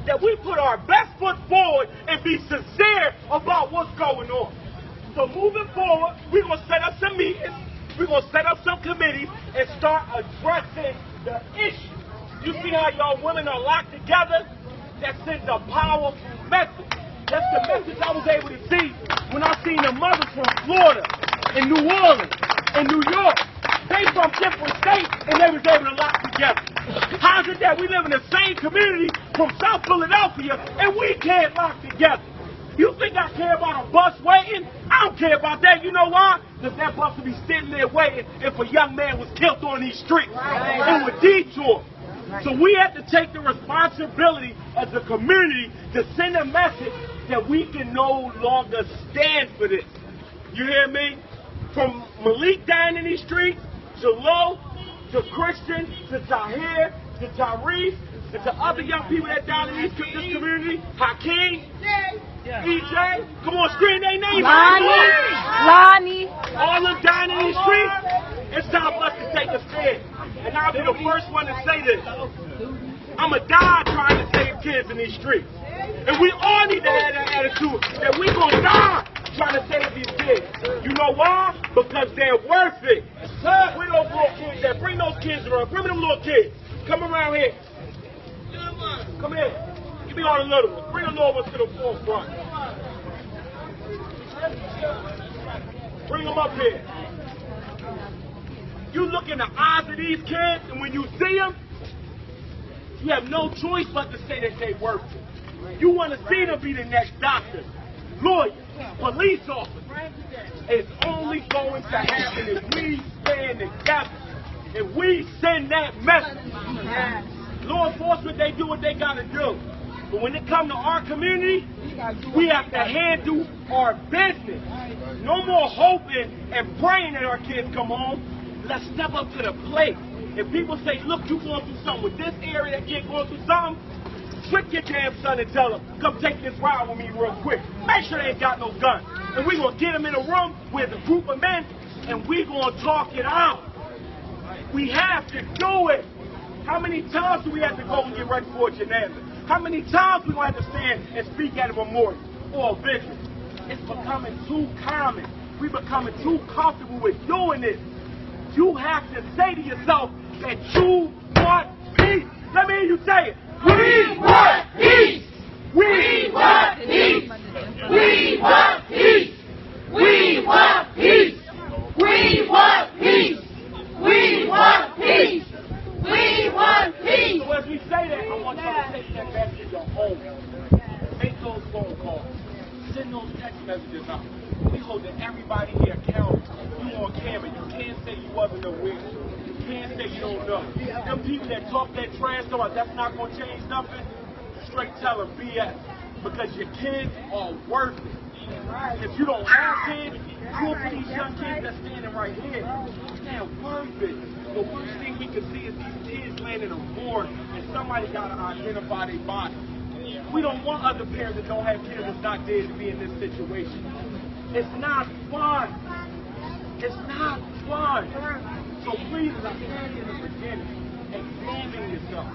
that we put our best foot forward and be sincere about what's going on. So moving forward, we're going to set up some meetings, we're going to set up some committees, and start addressing the issue. You see how y'all women are locked together? That sends a powerful message. That's the message I was able to see when I seen the mothers from Florida, and New Orleans, and New York. They from different states, and they was able to lock together. How's it that we live in the same community from South Philadelphia, and we can't lock together? You think I care about a bus waiting? I don't care about that. You know why? Because that bus will be sitting there waiting if a young man was killed on these streets. It would detour. So we have to take the responsibility as a community to send a message that we can no longer stand for this. You hear me? From Malik down in these streets, to Lo, to Christian, to Tahir, to Tyrese, and to other young people that down in this community, Hakeem, EJ, come on, scream their names. Lonnie. All them down in these streets, it's time for us to take a stand. And I'll be the first one to say this. I'm going to die trying to save kids in these streets. And we all need to have that attitude that we're going to die trying to save these kids. You know why? Because they're worth it. Bring those little kids there. Bring those kids around. Bring them little kids. Come around here. Come here. Give me all the little ones. Bring the little ones to the forefront. Bring them up here. You look in the eyes of these kids, and when you see them, you have no choice but to say that they worth it. You want to see them be the next doctor, lawyer, police officer. It's only going to happen if we stand together, if we send that message. Law enforcement, they do what they got to do. But when it comes to our community, we have to handle our business. No more hoping and praying that our kids come home. Let's step up to the plate. If people say, look, you're going through something with this area, that kid going through something, trick your damn son and tell him, come take this ride with me real quick. Make sure they ain't got no gun. And we're going to get them in a room with a group of men, and we're going to talk it out. We have to do it. How many times do we have to go and get ready for a janaza? How many times we going to have to stand and speak at a memorial or a vigil? It's becoming too common. We're becoming too comfortable with doing this. You have to say to yourself that you want peace. Let me hear you say it. We want peace. We want peace. We want peace. We want peace. We want peace. We want peace. We want peace. So as we say that, I want y'all to take that back to your home. Make those phone calls. Send those text messages out. We holding everybody here accountable. You on camera. You can't say you wasn't aware. You can't say you don't know. Them people that talk that trash talk, that's not going to change nothing, straight tell them BS. Because your kids are worth it. If you don't have kids, look at these young kids that's standing right here. They're worth it. The worst thing we can see is these kids laying in a ward and somebody got to identify their body. We don't want other parents that don't have kids that's not there to be in this situation. It's not fun. It's not fun. So please, as I said in the beginning, examine yourself.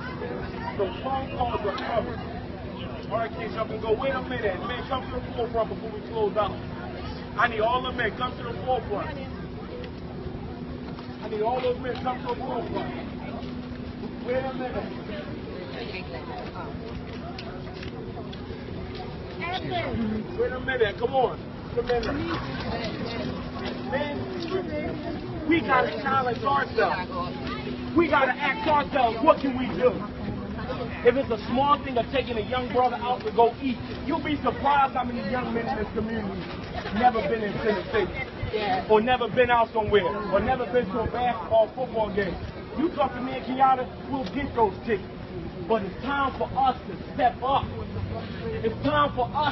The phone calls are covered. All right, kids, y'all can go. Wait a minute. Man, come to the forefront before we close out. I need all the men. Come to the forefront. I need all those men. Come to the forefront. Wait a minute. Wait a minute. Come on. Come in. Men, we got to challenge ourselves. We got to ask ourselves, what can we do? If it's a small thing of taking a young brother out to go eat, you'll be surprised how many young men in this community never been in Tennessee, or never been out somewhere, or never been to a basketball, football game. You talk to me and Kenyatta, we'll get those tickets. But it's time for us to step up. It's time for us